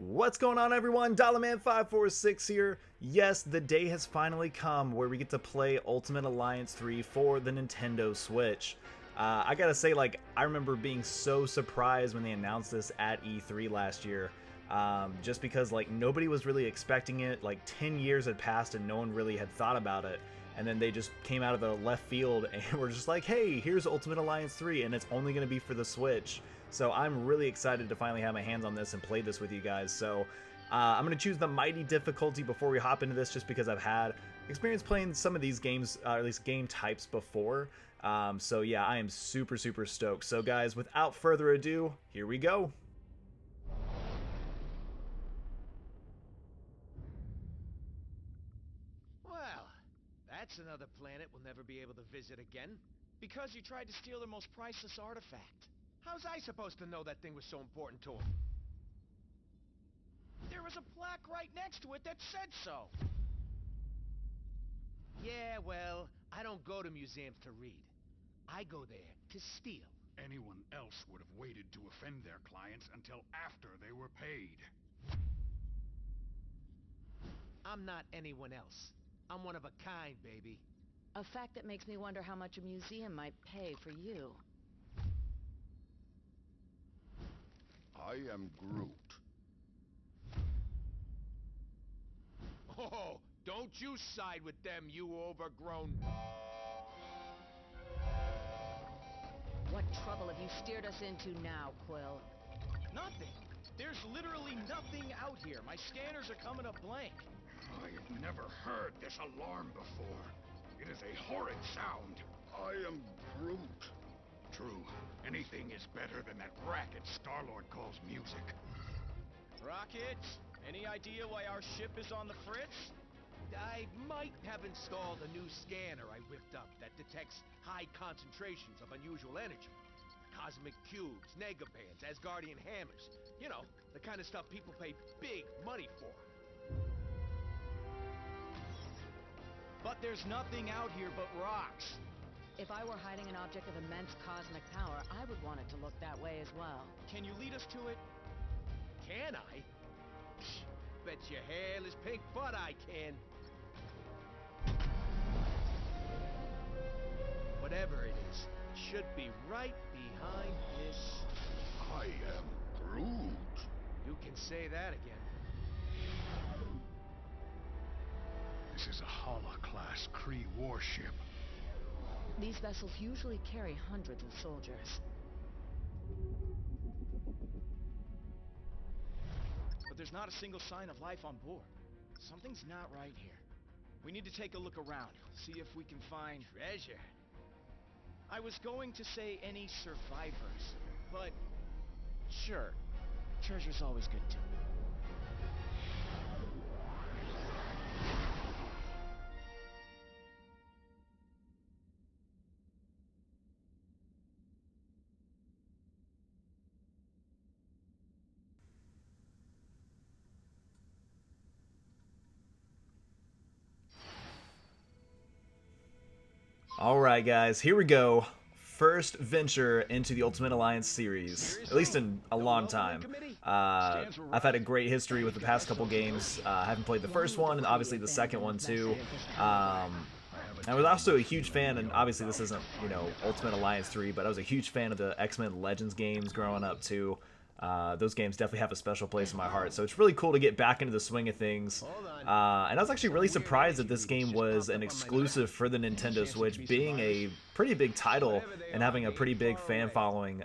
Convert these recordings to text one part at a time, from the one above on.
What's going on, everyone? Dollarman546 here. Yes, the day has finally come where we get to play Ultimate Alliance 3 for the Nintendo Switch. I gotta say, I remember being so surprised when they announced this at E3 last year. Just because, nobody was really expecting it. 10 years had passed and no one really had thought about it. And then they just came out of the left field and were just like, hey, here's Ultimate Alliance 3, and it's only going to be for the Switch. So I'm really excited to finally have my hands on this and play this with you guys. So I'm going to choose the Mighty difficulty before we hop into this, just because I've had experience playing some of these games, or at least game types before. So yeah, I am super stoked. So guys, without further ado, here we go. Well, that's another planet we'll never be able to visit again. Because you tried to steal their most priceless artifact. How's I supposed to know that thing was so important to him? There was a plaque right next to it that said so. Yeah, well, I don't go to museums to read. I go there to steal. Anyone else would have waited to offend their clients until after they were paid. I'm not anyone else. I'm one of a kind, baby. A fact that makes me wonder how much a museum might pay for you. I am Groot. Oh, don't you side with them, you overgrown... What trouble have you steered us into now, Quill? Nothing. There's literally nothing out here. My scanners are coming up blank. I have never heard this alarm before. It is a horrid sound. I am Groot. True, anything is better than that racket Star-Lord calls music. Rocket, any idea why our ship is on the fritz? I might have installed a new scanner I whipped up that detects high concentrations of unusual energy. Cosmic cubes, negabands, Asgardian hammers. You know, the kind of stuff people pay big money for. But there's nothing out here but rocks. If I were hiding an object of immense cosmic power, I would want it to look that way as well. Can you lead us to it? Can I? Psh, bet your hairless pink butt I can. Whatever it is, should be right behind this... I am Groot. You can say that again. This is a Hala-class Kree warship. These vessels usually carry hundreds of soldiers. But there's not a single sign of life on board. Something's not right here. We need to take a look around, see if we can find treasure. I was going to say any survivors, but sure, treasure's always good too. Alright guys, here we go. First venture into the Ultimate Alliance series, at least in a long time. I've had a great history with the past couple games. I haven't played the first one, and obviously the second one too. I was also a huge fan, and obviously this isn't, Ultimate Alliance 3, but I was a huge fan of the X-Men Legends games growing up too. Those games definitely have a special place in my heart, so it's really cool to get back into the swing of things. And I was actually really surprised that this game was an exclusive for the Nintendo Switch, being a pretty big title and having a pretty big fan following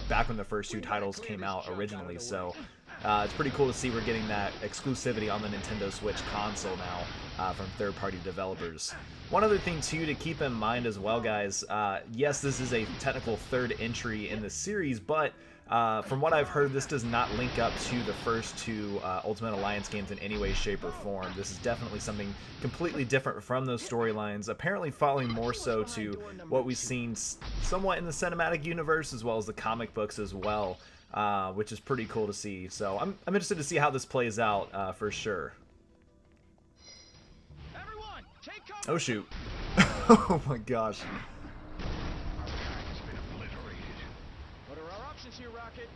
back when the first two titles came out originally. So it's pretty cool to see we're getting that exclusivity on the Nintendo Switch console now from third-party developers. One other thing too to keep in mind as well, guys, yes, this is a technical third entry in the series, but from what I've heard, this does not link up to the first two Ultimate Alliance games in any way, shape, or form. This is definitely something completely different from those storylines, apparently following more so to what we've seen somewhat in the cinematic universe as well as the comic books as well, which is pretty cool to see. So I'm interested to see how this plays out for sure. Oh shoot. Oh my gosh. What are our options here, Rocket?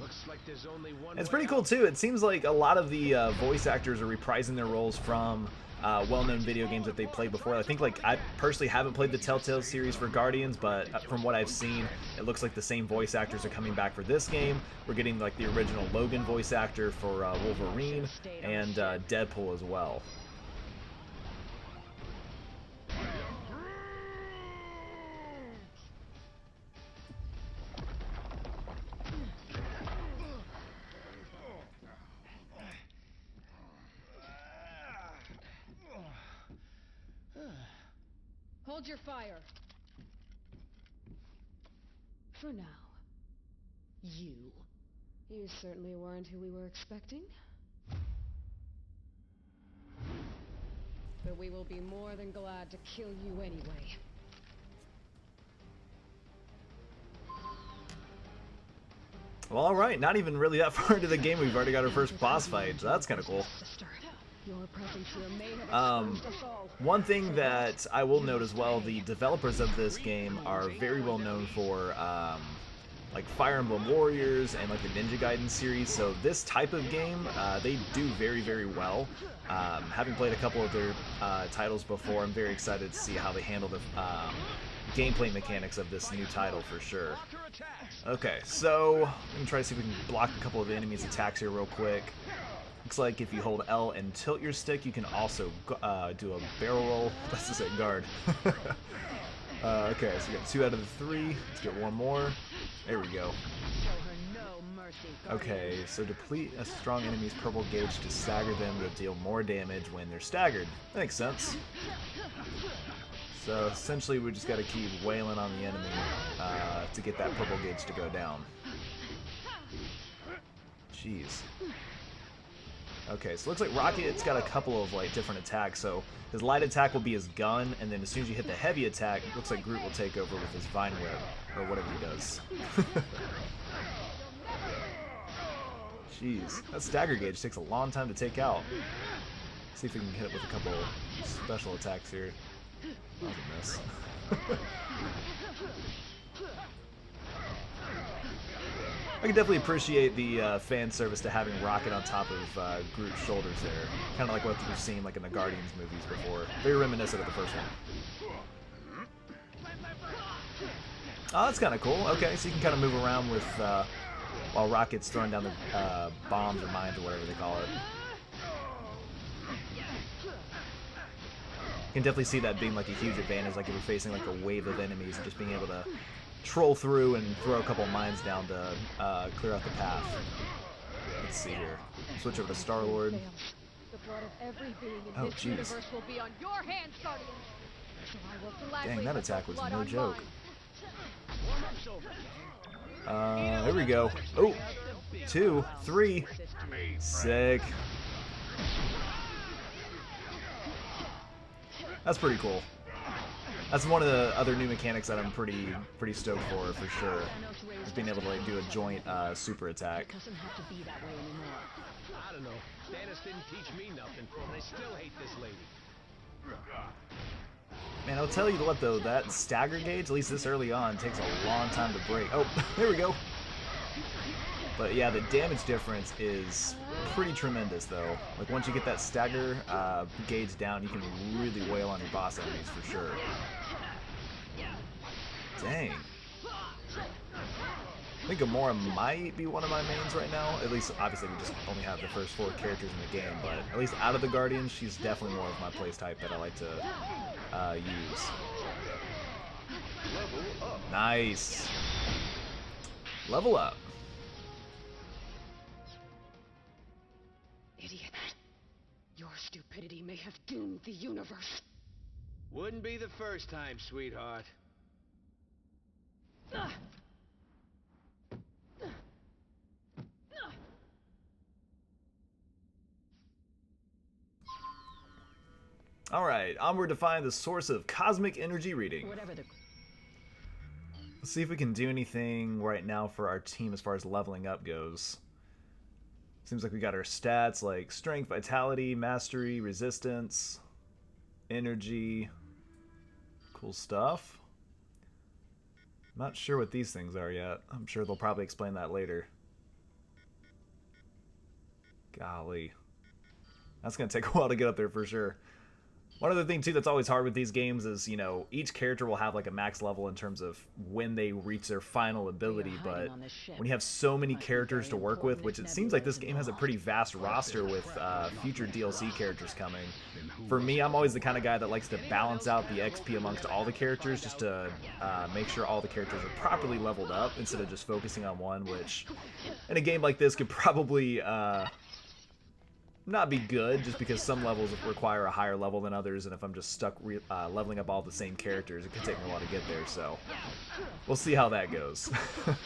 Looks like there's only one It's way pretty cool out. too. It seems like a lot of the voice actors are reprising their roles from well-known video games that they played before. I think like I personally haven't played the Telltale series for Guardians, but from what I've seen, it looks like the same voice actors are coming back for this game. We're getting like the original Logan voice actor for Wolverine and Deadpool as well. Hold your fire. For now. You certainly weren't who we were expecting. But we will be more than glad to kill you anyway. Well, alright, not even really that far into the game, we've already got our first boss fight, so that's kind of cool. Sister, your presence here may have exposed us all. One thing that I will note as well, the developers of this game are very well known for like Fire Emblem Warriors and like the Ninja Gaiden series, so this type of game, they do very, very well. Having played a couple of their titles before, I'm very excited to see how they handle the gameplay mechanics of this new title for sure. Okay, so I'm going to try to see if we can block a couple of the enemies' attacks here real quick. Looks like if you hold L and tilt your stick, you can also do a barrel roll. That's to say guard. Okay, so we got 2 out of the 3. Let's get one more. There we go. Show her no mercy, Guardian. Okay, so deplete a strong enemy's purple gauge to stagger them to deal more damage when they're staggered. That makes sense. So essentially we just got to keep wailing on the enemy to get that purple gauge to go down. Jeez. Okay, so it looks like Rocket's got a couple of like different attacks. So his light attack will be his gun, and then as soon as you hit the heavy attack, it looks like Groot will take over with his Vine Whip, or whatever he does. Jeez, that stagger gauge takes a long time to take out. Let's see if we can hit it with a couple special attacks here. That was a miss. I can definitely appreciate the fan service to having Rocket on top of Groot's shoulders there. Kind of like what we've seen like in the Guardians movies before. Very reminiscent of the first one. Oh, that's kind of cool. Okay, so you can kind of move around with while Rocket's throwing down the bombs or mines or whatever they call it. You can definitely see that being like a huge advantage, like if you're facing like a wave of enemies and just being able to troll through and throw a couple mines down to clear out the path. Let's see here. Switch over to Star-Lord. The blood of every being in Oh, this jeez. universe will be on your hands, Guardian. So I will gladly Dang, that put attack the was blood no on joke. mine. There we go. Oh, 2, 3. Sick. That's pretty cool. That's one of the other new mechanics that I'm pretty stoked for sure. Is being able to like do a joint super attack. It doesn't have to be that way anymore. I don't know. Stannis didn't teach me nothing, and I still hate this lady. Man, I'll tell you what though, that stagger gauge, at least this early on, takes a long time to break. Oh, there we go. But yeah, the damage difference is pretty tremendous though. Like once you get that stagger gauge down, you can really wail on your boss enemies for sure. Dang. I think Gamora might be one of my mains right now. At least, obviously, we just only have the first 4 characters in the game, but at least out of the Guardians, she's definitely more of my plays type that I like to use. Nice. Level up. Idiot. Your stupidity may have doomed the universe. Wouldn't be the first time, sweetheart. Alright, onward to find the source of cosmic energy reading. Whatever the... Let's see if we can do anything right now for our team as far as leveling up goes. Seems like we got our stats like strength, vitality, mastery, resistance, energy. Cool stuff. I'm not sure what these things are yet. I'm sure they'll probably explain that later. Golly. That's going to take a while to get up there for sure. One other thing, too, that's always hard with these games is, you know, each character will have, like, a max level in terms of when they reach their final ability, but when you have so many characters to work with, which it seems like this game has a pretty vast roster with future DLC characters coming. For me, I'm always the kind of guy that likes to balance out the XP amongst all the characters just to make sure all the characters are properly leveled up instead of just focusing on one, which in a game like this could probably... not be good, just because some levels require a higher level than others, and if I'm just stuck leveling up all the same characters, it could take me a while to get there, so we'll see how that goes. But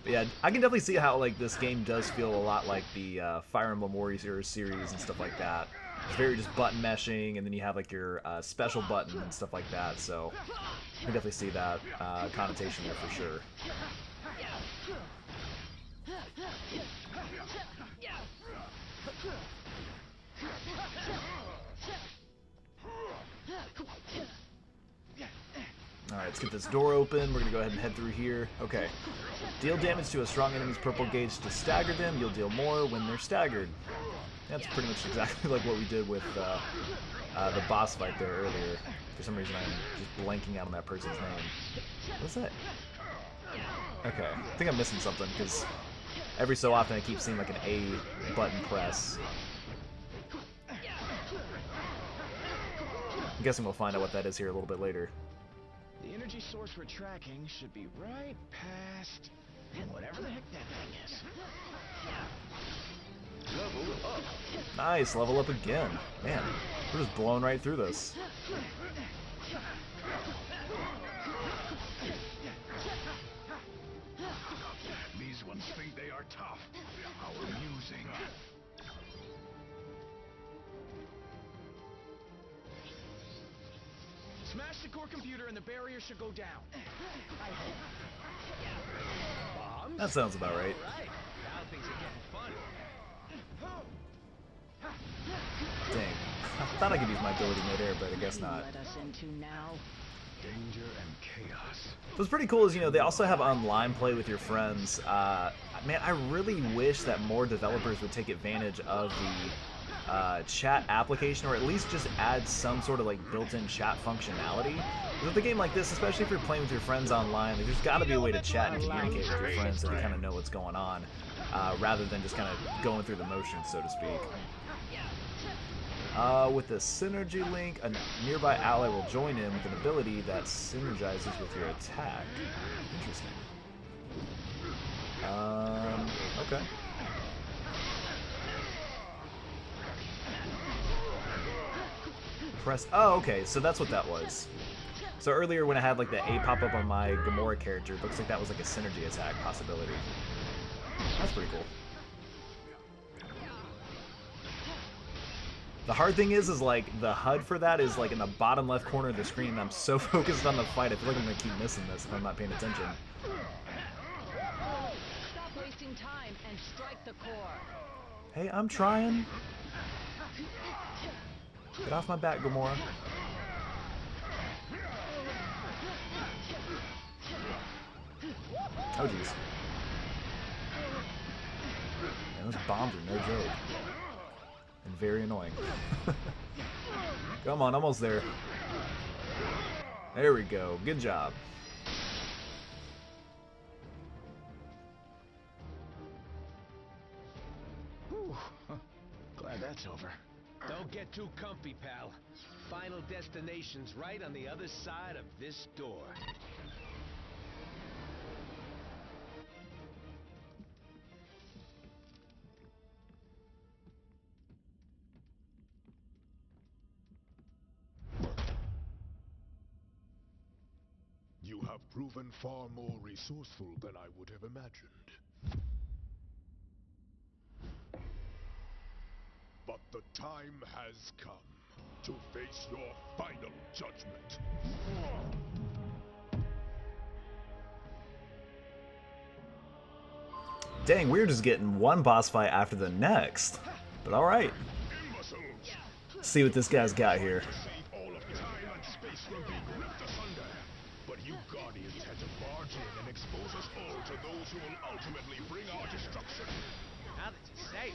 yeah, I can definitely see how like this game does feel a lot like the Fire Emblem Warriors series and stuff like that. It's very just button meshing, and then you have like your special button and stuff like that, so I can definitely see that connotation there for sure. Alright, let's get this door open. We're going to go ahead and head through here. Okay. Deal damage to a strong enemy's purple gauge to stagger them. You'll deal more when they're staggered. That's pretty much exactly like what we did with the boss fight there earlier. For some reason, I'm just blanking out on that person's name. What's that? Okay. I think I'm missing something, because every so often I keep seeing like an A button press. I'm guessing we'll find out what that is here a little bit later. The energy source we're tracking should be right past whatever the heck that thing is. Level up. Nice, level up again. Man, we're just blowing right through this. These ones think they are tough. How amusing. Smash the core computer and the barrier should go down. Bombs? That sounds about right. Right. Now things are getting fun. Dang. I thought I could use my ability midair, but I guess not. Let us into now. Danger and chaos. What's pretty cool is, you know, they also have online play with your friends. Man, I really wish that more developers would take advantage of the chat application, or at least just add some sort of like built-in chat functionality. With a game like this, especially if you're playing with your friends online, like, there's got to be a way to chat and communicate with your friends so they kind of know what's going on, rather than just kind of going through the motions, so to speak. With the synergy link, a nearby ally will join in with an ability that synergizes with your attack. Interesting. Okay. Press. Oh, okay. So that's what that was. So earlier when I had like the A pop up on my Gamora character, it looks like that was like a synergy attack possibility. That's pretty cool. The hard thing is like the HUD for that is like in the bottom left corner of the screen, and I'm so focused on the fight, I feel like I'm gonna keep missing this if I'm not paying attention. Stop wasting time and strike the core. Hey, I'm trying. Get off my back, Gamora. Oh jeez. Man, those bombs are no joke. And very annoying. Come on, almost there. There we go. Good job. Whew. Glad that's over. Don't get too comfy, pal. Final destination's right on the other side of this door. You have proven far more resourceful than I would have imagined. But the time has come to face your final judgment. Dang, we're just getting one boss fight after the next. But alright. See what this guy's got here. Save all of time and space from being ripped asunder. But you Guardians had to barge in and expose us all to those who will ultimately bring our destruction. Now that you say it,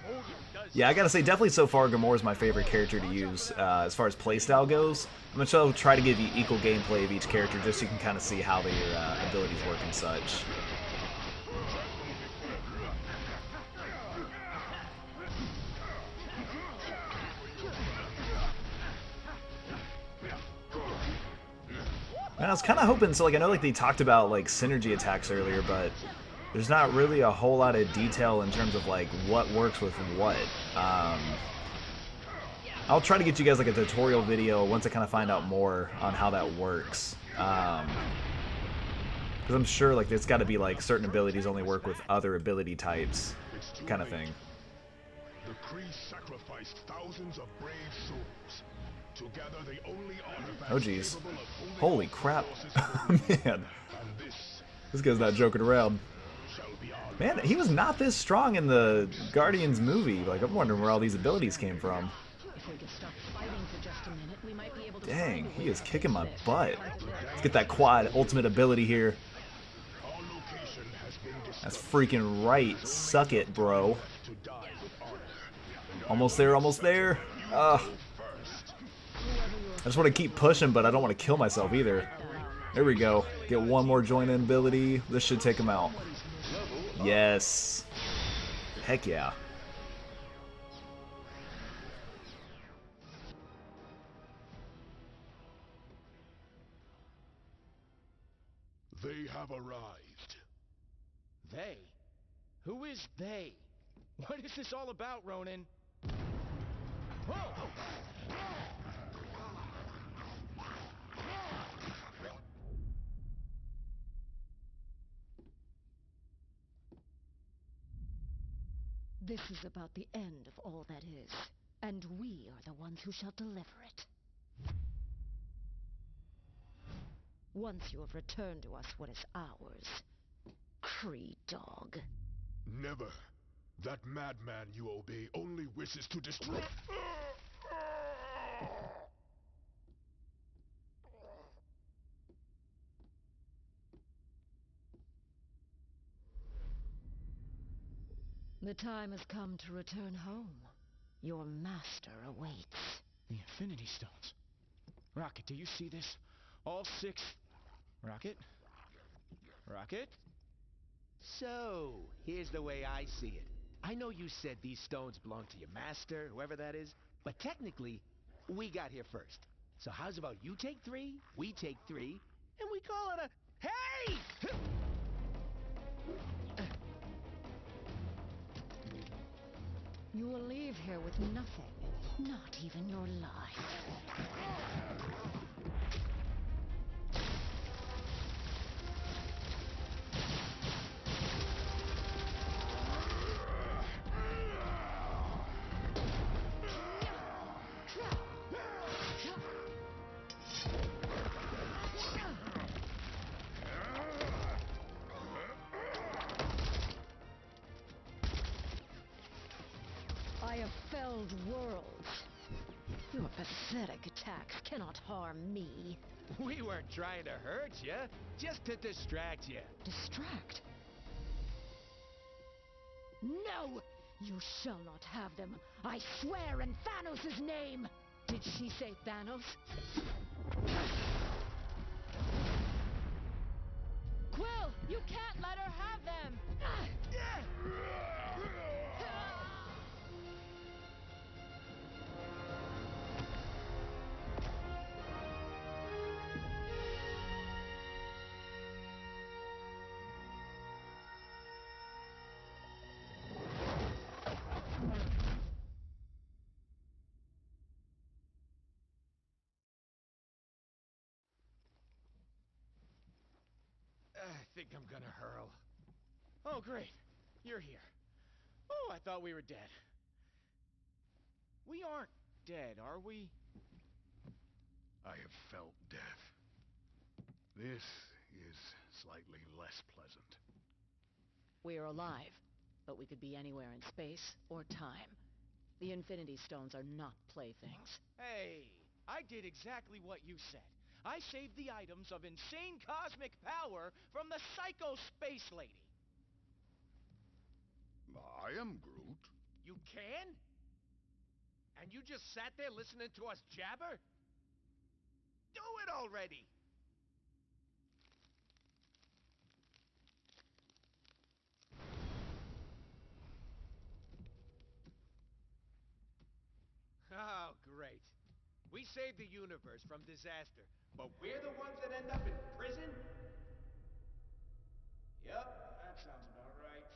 Odin does. Yeah, I gotta say, definitely so far, Gamora is my favorite character to use as far as playstyle goes. I'm gonna try to give you equal gameplay of each character just so you can kind of see how their abilities work and such. Man, I was kind of hoping, so like I know like they talked about like synergy attacks earlier, but there's not really a whole lot of detail in terms of like what works with what. I'll try to get you guys like a tutorial video once I kind of find out more on how that works. Because I'm sure like there's got to be like certain abilities only work with other ability types, kind of thing. The Kree sacrificed thousands of brave souls. Together, the only artifacts Oh geez. capable of holding Holy off the crap. forces of Odin. Man, And this this guy's not joking around. shall be our Man, he was not this strong in the Guardians movie. Like, I'm wondering where all these abilities came from. If we could stop fighting for just a minute, we might be able to Dang, find a he way is to kicking my fix this. butt. Let's get that quad ultimate ability here. Our location has been destroyed. That's freaking right. Suck it, bro. To die with honor. Almost there, almost there. First. I just want to keep pushing, but I don't want to kill myself either. There we go. Get one more join-in ability. This should take him out. Yes. Heck yeah. They have arrived. They? Who is they? What is this all about, Ronan? Whoa! This is about the end of all that is, and we are the ones who shall deliver it. Once you have returned to us what is ours, Kree dog. Never. That madman you obey only wishes to destroy. The time has come to return home. Your master awaits. The Infinity Stones. Rocket, do you see this? All 6... Rocket? Rocket? So, here's the way I see it. I know you said these stones belong to your master, whoever that is, but technically, we got here first. So how's about you take 3, we take 3, and we call it a... Hey! You will leave here with nothing, not even your life. I have felled worlds. Your pathetic attacks cannot harm me. We weren't trying to hurt you, just to distract you. Distract? No! You shall not have them. I swear in Thanos' name! Did she say Thanos? Quill, you can't let her have them! I think I'm gonna hurl. Oh, great. You're here. Oh, I thought we were dead. We aren't dead, are we? I have felt death. This is slightly less pleasant. We are alive, but we could be anywhere in space or time. The Infinity Stones are not playthings. Hey, I did exactly what you said. I saved the items of insane cosmic power from the Psycho Space Lady. I am Groot. You can? And you just sat there listening to us jabber? Do it already! Oh, great. We saved the universe from disaster, but we're the ones that end up in prison? Yep, that sounds about right.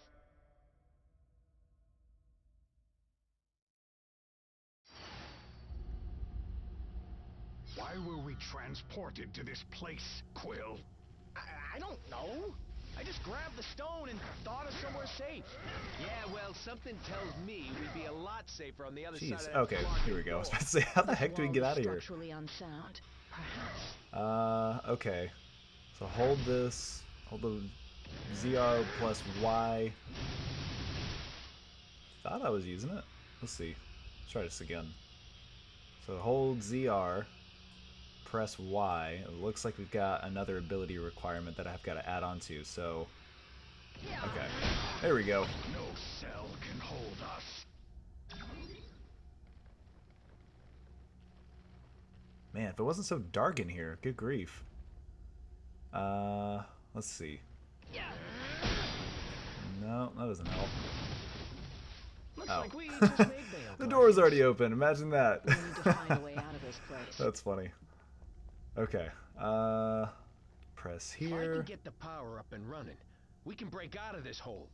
Why were we transported to this place, Quill? I don't know. I just grabbed the stone and thought of somewhere safe. Yeah, well, something tells me we'd be a lot safer on the other side of Jeez. that Okay, here we go. I was about to say, how the heck do we get out of here? Structurally unsound, perhaps. Okay. So hold this. Hold the ZR plus Y. Thought I was using it. Let's see. Let's try this again. So hold ZR. Press Y. It looks like we've got another ability requirement that I've got to add on to. So, okay. There we go. No cell can hold us. Man, if it wasn't so dark in here, good grief. Let's see. No, that doesn't help. Looks Oh. like we just made bail. The door's already open. Imagine that. We need to find a way out of this place. That's funny. Okay. Press If I can here. get the power up and running, we can break out of this hole.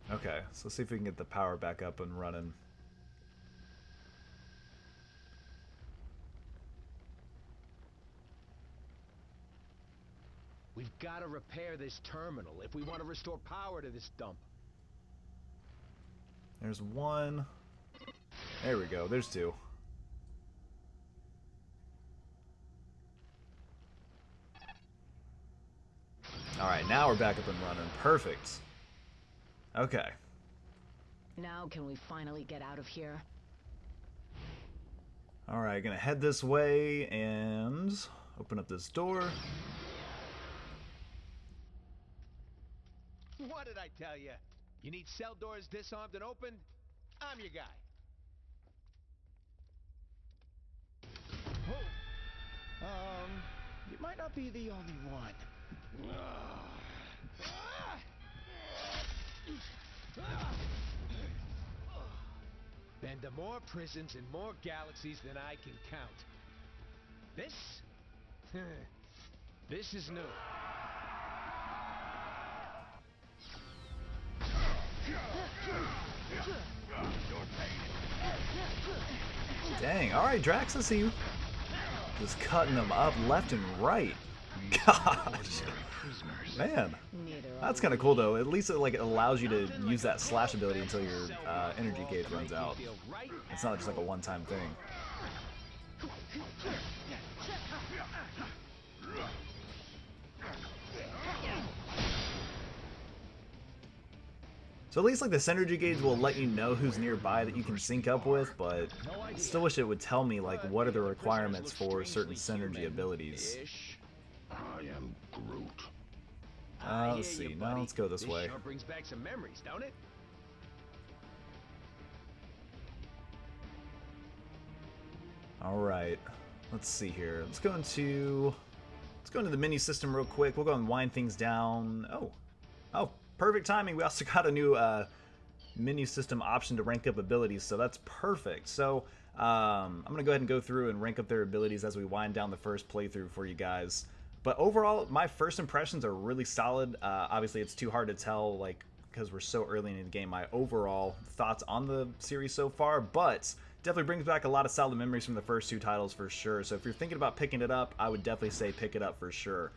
Okay, so let's see if we can get the power back up and running. We've got to repair this terminal if we want to restore power to this dump. There's one. There we go. There's two. Alright, now we're back up and running. Perfect. Okay. Now can we finally get out of here? Alright, gonna head this way and open up this door. What did I tell you? You need cell doors disarmed and opened? I'm your guy. Oh. You might not be the only one. Been to more prisons and more galaxies than I can count. This is new. Dang, alright Drax, I see you. Just cutting them up left and right. Gosh. Man. That's kind of cool though. At least it like allows you to use that slash ability until your energy gauge runs out. It's not just like a one-time thing. So at least like the synergy gauge will let you know who's nearby that you can sync up with, but I still wish it would tell me like what are the requirements for certain synergy abilities. I am Groot. Let's see. Now let's go this way. Sure brings back some memories, don't it? All right. Let's see here. Let's go into the menu system real quick. We'll go and wind things down. Oh, perfect timing. We also got a new menu system option to rank up abilities, so that's perfect. So I'm gonna go ahead and go through and rank up their abilities as we wind down the first playthrough for you guys. But overall, my first impressions are really solid. Obviously, it's too hard to tell, like, because we're so early in the game, my overall thoughts on the series so far, but definitely brings back a lot of solid memories from the first two titles for sure. So if you're thinking about picking it up, I would definitely say pick it up for sure.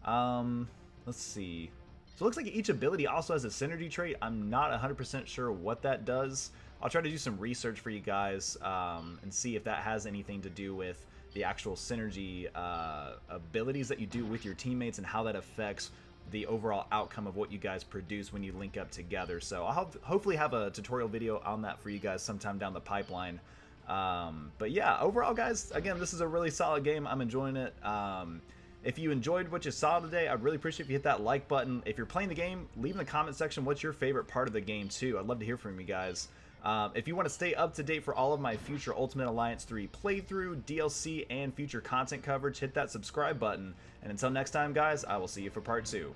Let's see. So it looks like each ability also has a synergy trait. I'm not 100% sure what that does. I'll try to do some research for you guys and see if that has anything to do with the actual synergy abilities that you do with your teammates and how that affects the overall outcome of what you guys produce when you link up together. So I'll hopefully have a tutorial video on that for you guys sometime down the pipeline. But yeah, overall, guys, again, this is a really solid game. I'm enjoying it. If you enjoyed what you saw today, I'd really appreciate if you hit that like button. If you're playing the game, leave in the comment section what's your favorite part of the game, too. I'd love to hear from you guys. If you want to stay up to date for all of my future Ultimate Alliance 3 playthrough, DLC, and future content coverage, hit that subscribe button. And until next time, guys, I will see you for part 2.